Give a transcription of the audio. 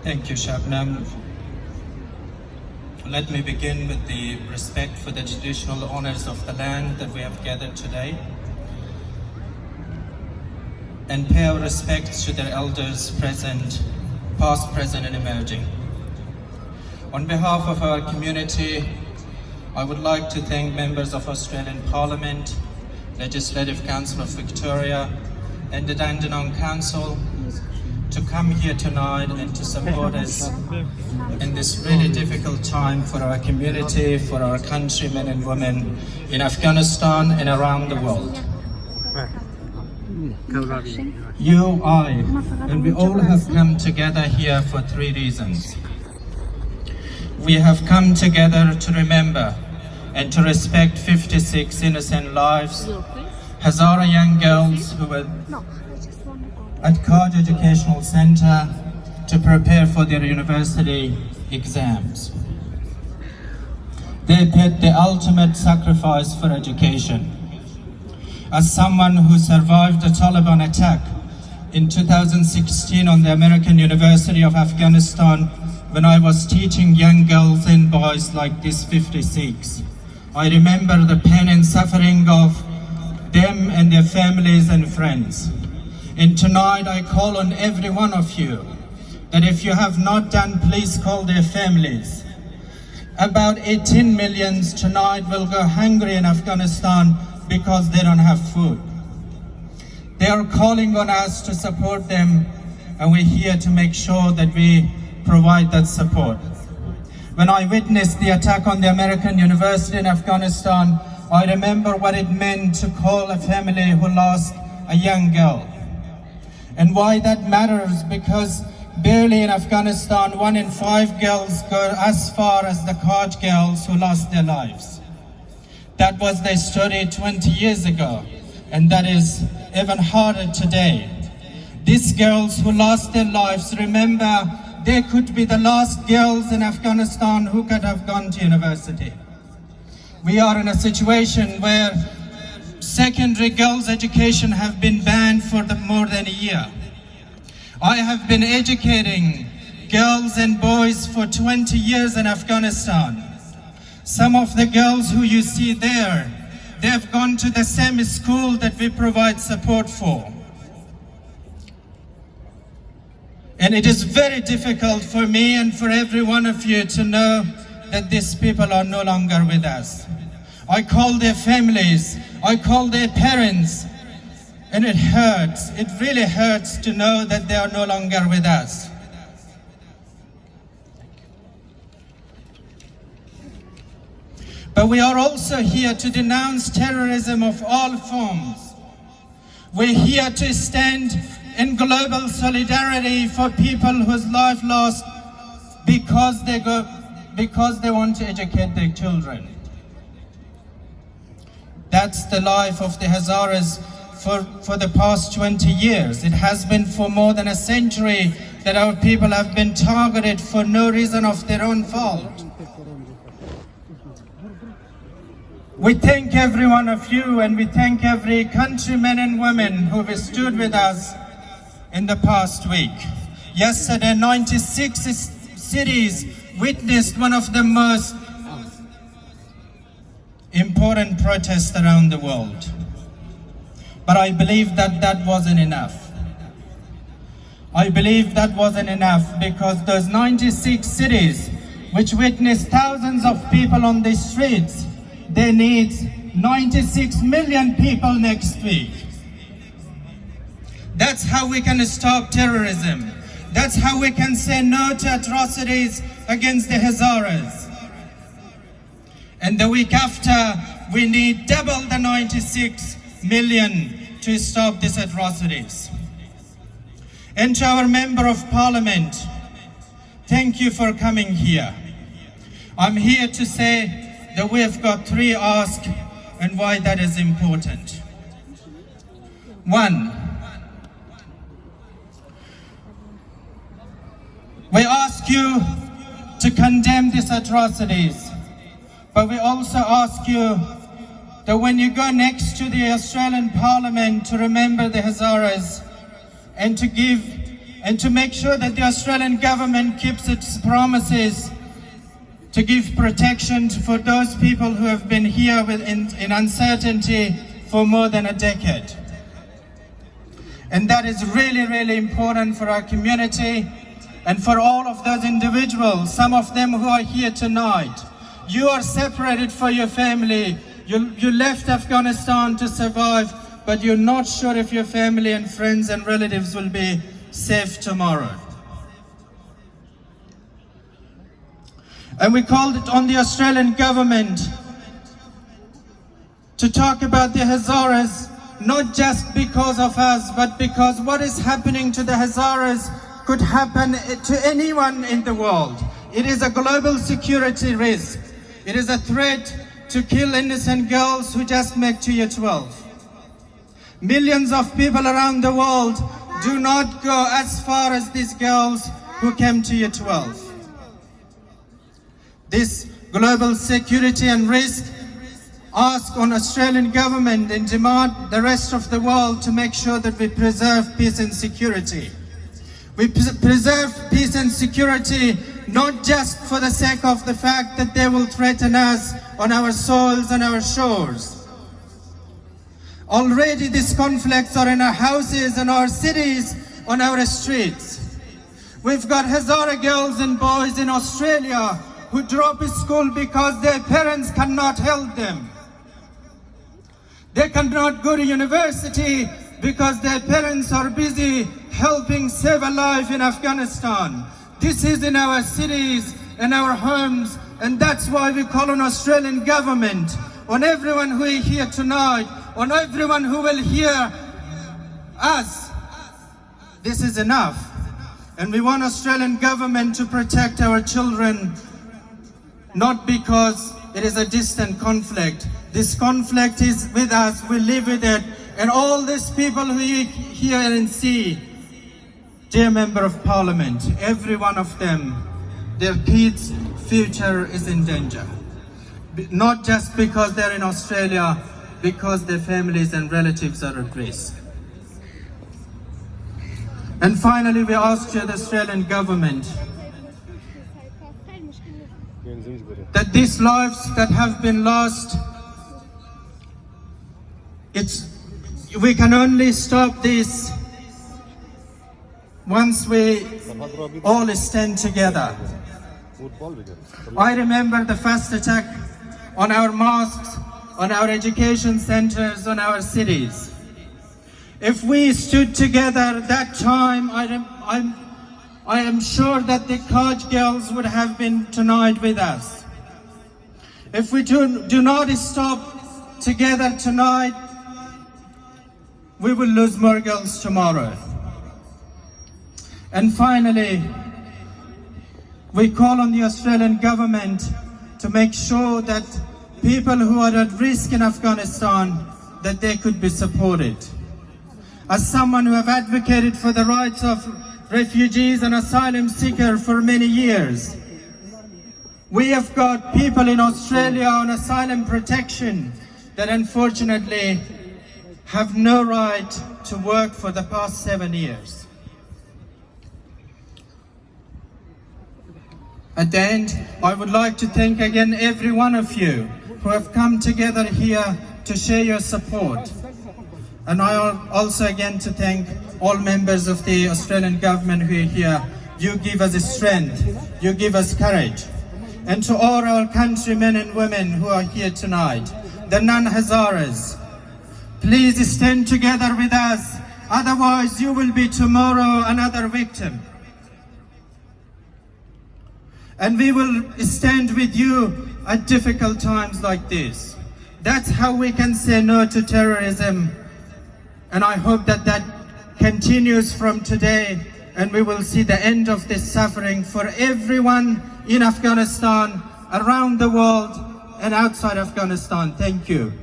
Thank you, Shabnam. Let me begin with the respect for the traditional honors of the land that we have gathered today, and pay our respects to their elders present, past, present, and emerging. On behalf of our community, I would like to thank members of Australian Parliament, Legislative Council of Victoria, and the Dandenong Council to come here tonight and to support us in this really difficult time for our community, for our countrymen and women in Afghanistan and around the world. You, I, and we all have come together here for three reasons. We have come together to remember and to respect 56 innocent lives, Hazara young girls who were at Kaj Educational Centre to prepare for their university exams. They paid the ultimate sacrifice for education. As someone who survived the Taliban attack in 2016 on the American University of Afghanistan, when I was teaching young girls and boys like this 56, I remember the pain and suffering of them and their families and friends. And tonight I call on every one of you that if you have not done, please call their families. About 18 million tonight will go hungry in Afghanistan because they don't have food. They are calling on us to support them, and we're here to make sure that we provide that support. When I witnessed the attack on the American University in Afghanistan, I remember what it meant to call a family who lost a young girl. And why that matters, because barely in Afghanistan, 1 in 5 girls go as far as the Kaj girls who lost their lives. That was their story 20 years ago, and that is even harder today. These girls who lost their lives, remember, they could be the last girls in Afghanistan who could have gone to university. We are in a situation where secondary girls' education have been banned for more than a year. I have been educating girls and boys for 20 years in Afghanistan. Some of the girls who you see there, they have gone to the same school that we provide support for. And it is very difficult for me and for every one of you to know that these people are no longer with us. I call their families, I call their parents, and it hurts. It really hurts to know that they are no longer with us. But we are also here to denounce terrorism of all forms. We're here to stand in global solidarity for people whose life lost because they want to educate their children. That's the life of the Hazaras for the past 20 years. It has been for more than a century that our people have been targeted for no reason of their own fault. We thank every one of you, and we thank every countryman and woman who have stood with us in the past week. Yesterday, 96 cities witnessed one of the most important protests around the world. But I believe that wasn't enough. I believe that wasn't enough because those 96 cities which witnessed thousands of people on the streets, they need 96 million people next week. That's how we can stop terrorism. That's how we can say no to atrocities against the Hazaras. And the week after, we need double the 96 million to stop these atrocities. And to our Member of Parliament, thank you for coming here. I'm here to say that we have got 3 asks and why that is important. 1, we ask you to condemn these atrocities, but we also ask you that when you go next to the Australian Parliament to remember the Hazaras and to give and to make sure that the Australian government keeps its promises to give protection for those people who have been here in uncertainty for more than a decade. And that is really, really important for our community and for all of those individuals, some of them who are here tonight. You are separated from your family. You left Afghanistan to survive, but you're not sure if your family and friends and relatives will be safe tomorrow. And we called it on the Australian government to talk about the Hazaras, not just because of us, but because what is happening to the Hazaras could happen to anyone in the world. It is a global security risk. It is a threat to kill innocent girls who just make to year 12. Millions of people around the world do not go as far as these girls who came to year 12. This global security and risk ask on Australian government and demand the rest of the world to make sure that we preserve peace and security. We preserve peace and security not just for the sake of the fact that they will threaten us on our soils and our shores. Already these conflicts are in our houses, in our cities, on our streets. We've got Hazara girls and boys in Australia who drop school because their parents cannot help them. They cannot go to university because their parents are busy helping save a life in Afghanistan. This is in our cities and our homes, and that's why we call on Australian government, on everyone who is here tonight, on everyone who will hear us. This is enough. And we want Australian government to protect our children, not because it is a distant conflict. This conflict is with us, we live with it, and all these people who you hear and see, dear Member of Parliament, every one of them, their kids' future is in danger. Not just because they're in Australia, because their families and relatives are at risk. And finally, we ask you, the Australian government, that these lives that have been lost, we can only stop this once we all stand together. I remember the first attack on our mosques, on our education centers, on our cities. If we stood together that time, I am sure that the Kaj girls would have been tonight with us. If we do not stop together tonight, we will lose more girls tomorrow. And finally, we call on the Australian government to make sure that people who are at risk in Afghanistan, that they could be supported. As someone who have advocated for the rights of refugees and asylum seekers for many years, we have got people in Australia on asylum protection that unfortunately have no right to work for the past 7 years. At the end, I would like to thank again every one of you who have come together here to share your support. And I also again to thank all members of the Australian government who are here. You give us strength, you give us courage. And to all our countrymen and women who are here tonight, the non-Hazaras, please stand together with us, otherwise you will be tomorrow another victim. And we will stand with you at difficult times like this. That's how we can say no to terrorism. And I hope that that continues from today, and we will see the end of this suffering for everyone in Afghanistan, around the world, and outside Afghanistan. Thank you.